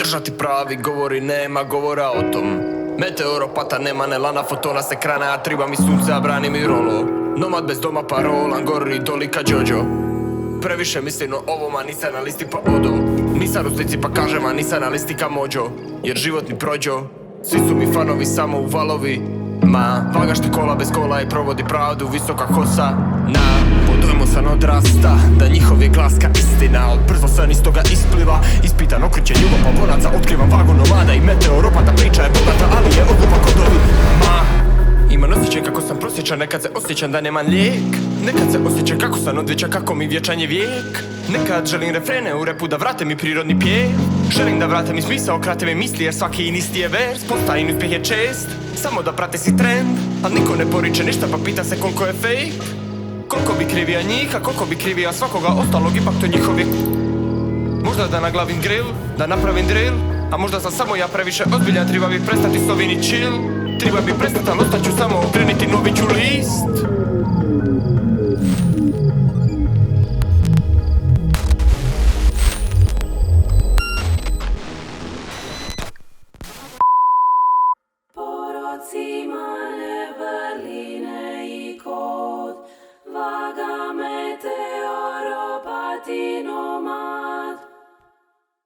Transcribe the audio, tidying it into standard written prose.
držati pravi govori, nema govora o tom. Meteoropata nema ne lana, fotona se krana, a triba mi sunce, a brani mi rolo. Nomad bez doma parolan, gori dolika Jojo. Previše mislim o ovoma, nisam na listi pa odo. Nisam u slici pa kažem, a nisam na listi ka mođo. Jer život mi prođo, svi su mi fanovi samo u valovi. Vagaš ti kola bez kola i provodi pravdu, visoka kosa. Pod dojmu sam odrasta, da njihov je glaska istina. Od brzo sam iz toga ispliva, ispitan okreće ljubav pavonaca. Otkrivam vagu nomada i meteoropata, priča je bogata, ali je odlupa kod ovih. Imam osjećaj kako sam prosječan, nekad se osjećam da nemam lijek. Nekad se osjećam kako sam odveća, kako mi vječan je vijek. Nekad želim refrene u repu da vrate mi prirodni pjev. Želim da vrate mi smisao, krate mi misli, jer svaki isti je vers. Postajan uspjeh je čest, samo da prate si trend. A niko ne poriče ništa pa pita se koliko je fake. Koliko bi krivija njih, a koliko bi krivija svakoga ostalog, ipak to njihov je. Možda da naglavim grill, da napravim drill. A možda sam samo ja previše ozbiljan, treba bi prestati s ovini chill. Treba bi prestati, ali ostaću samo okrenuti novi ću list. Porocima nevrline i kod, vaga meteoropati nomad.